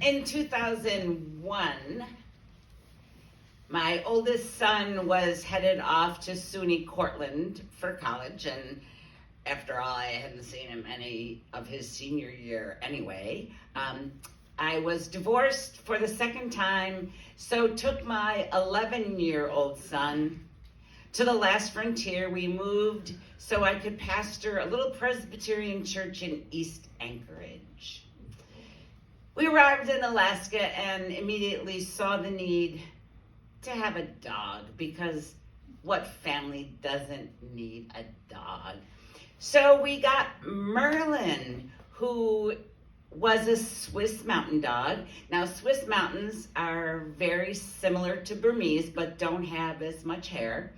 In 2001, my oldest son was headed off to SUNY Cortland for college, and after all, I hadn't seen him any of his senior year anyway. I was divorced for the second time, so took my 11-year-old son to the last frontier. We moved so I could pastor a little Presbyterian church in East Anchorage. We arrived in Alaska and immediately saw the need to have a dog, because what family doesn't need a dog? So we got Merlin, who was a Swiss mountain dog. Now, Swiss mountains are very similar to Burmese, but don't have as much hair.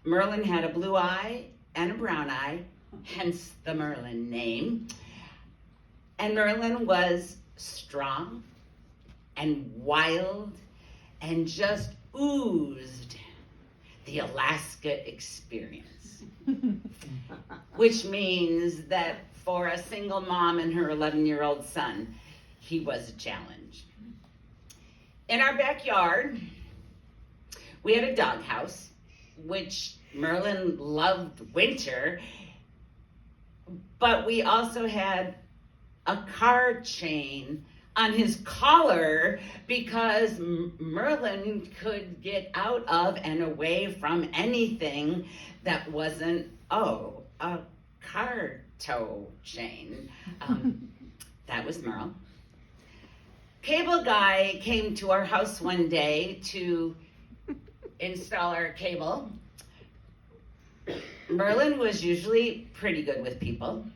Merlin had a blue eye and a brown eye, hence the Merlin name. And Merlin was strong and wild and just oozed the Alaska experience, which means that for a single mom and her 11-year-old son, he was a challenge. In our backyard, we had a doghouse, which Merlin loved winter, but we also had a car chain on his collar because Merlin could get out of and away from anything that wasn't, a car tow chain. That was Merle. Cable guy came to our house one day to install our cable. Merlin was usually pretty good with people.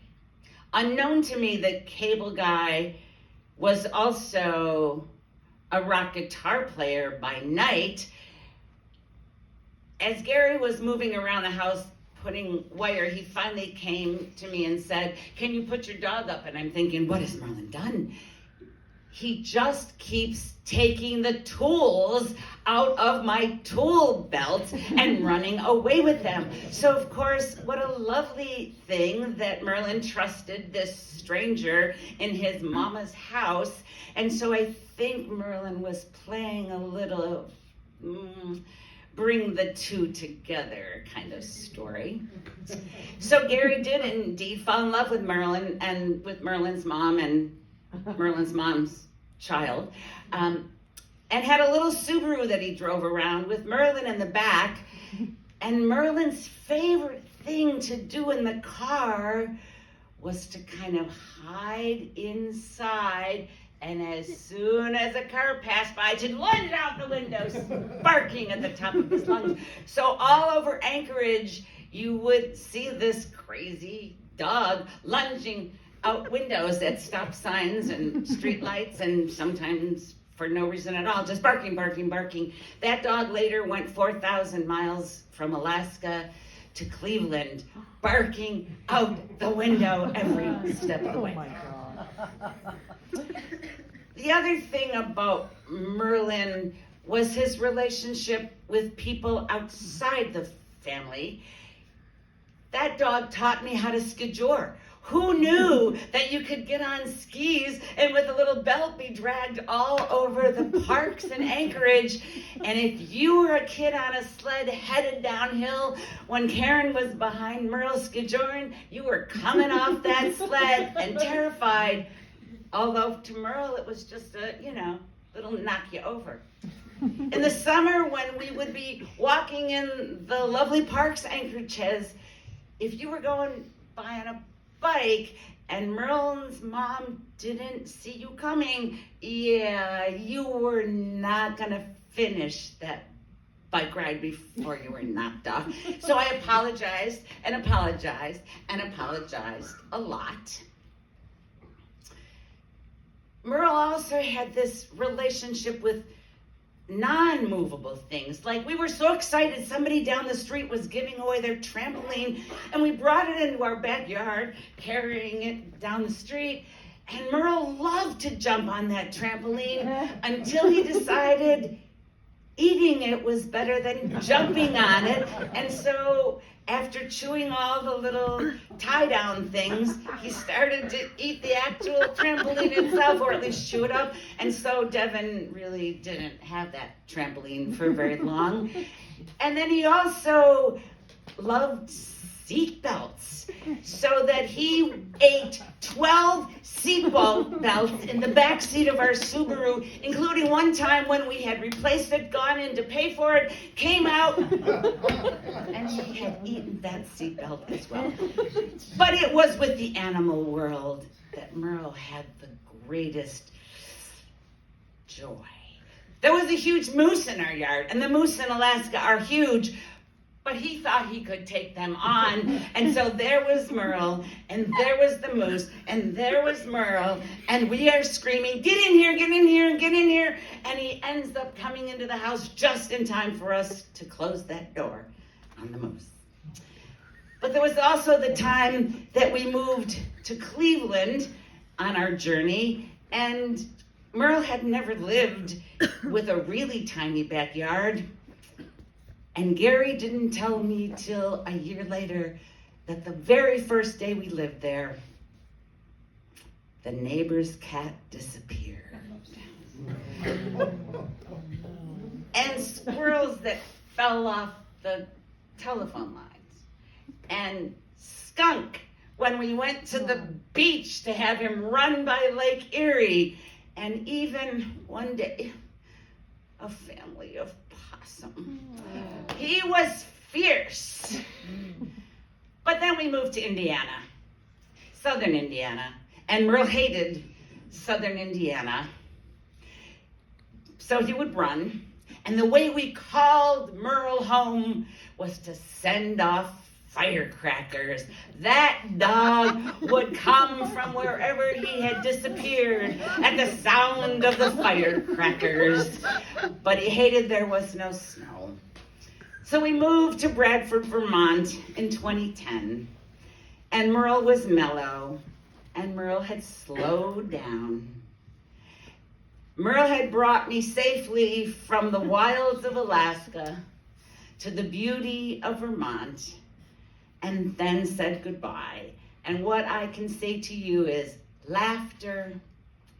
Unknown to me, the cable guy was also a rock guitar player by night. As Gary was moving around the house putting wire, he finally came to me and said, "Can you put your dog up?" And I'm thinking, what has Merlin done? He just keeps taking the tools out of my tool belt and running away with them. So of course, what a lovely thing that Merlin trusted this stranger in his mama's house. And so I think Merlin was playing a little bring the two together kind of story. So Gary did indeed fall in love with Merlin and with Merlin's mom and Merlin's mom's child, and had a little Subaru that he drove around with Merlin in the back. And Merlin's favorite thing to do in the car was to kind of hide inside, and as soon as a car passed by, to lunge out the windows, barking at the top of his lungs. So all over Anchorage, you would see this crazy dog lunging out windows at stop signs and street lights, and sometimes for no reason at all, just barking, barking, barking. That dog later went 4,000 miles from Alaska to Cleveland, barking out the window every step of the way. Oh my God. The other thing about Merlin was his relationship with people outside the family. That dog taught me how to skidjore. Who knew that you could get on skis and with a little belt be dragged all over the parks in Anchorage? And if you were a kid on a sled headed downhill when Karen was behind Merle skidjoring, you were coming off that sled and terrified. Although to Merle, it was just a, little knock you over. In the summer, when we would be walking in the lovely parks Anchorage has, if you were going by on a bike and Merlin's mom didn't see you coming, you were not gonna finish that bike ride before you were knocked off. So I apologized and apologized and apologized a lot. Merle also had this relationship with non-movable things. Like, we were so excited somebody down the street was giving away their trampoline, and we brought it into our backyard, carrying it down the street, and Merle loved to jump on that trampoline until he decided eating it was better than jumping on it. And so after chewing all the little tie-down things, he started to eat the actual trampoline itself, or at least chew it up. And so Devin really didn't have that trampoline for very long. And then he also loved seat belts, so that he ate 12 seat belts in the back seat of our Subaru, including one time when we had replaced it, gone in to pay for it, came out, and he had eaten that seat belt as well. But it was with the animal world that Merle had the greatest joy. There was a huge moose in our yard, and the moose in Alaska are huge, but he thought he could take them on. And so there was Merle, and there was the moose, and there was Merle, and we are screaming, get in here, get in here, get in here. And he ends up coming into the house just in time for us to close that door on the moose. But there was also the time that we moved to Cleveland on our journey, and Merle had never lived with a really tiny backyard. And Gary didn't tell me till a year later that the very first day we lived there, the neighbor's cat disappeared. And squirrels that fell off the telephone lines. And Skunk when we went to the beach to have him run by Lake Erie. And even one day, a family of possum. He was fierce. But then we moved to Indiana, southern Indiana, and Merle hated southern Indiana. So he would run, and the way we called Merle home was to send off firecrackers. That dog would come from wherever he had disappeared at the sound of the firecrackers. But he hated there was no snow. So we moved to Bradford, Vermont in 2010. And Merle was mellow, and Merle had slowed down. Merle had brought me safely from the wilds of Alaska to the beauty of Vermont, and then said goodbye. And what I can say to you is laughter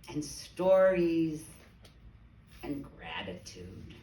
and stories and gratitude.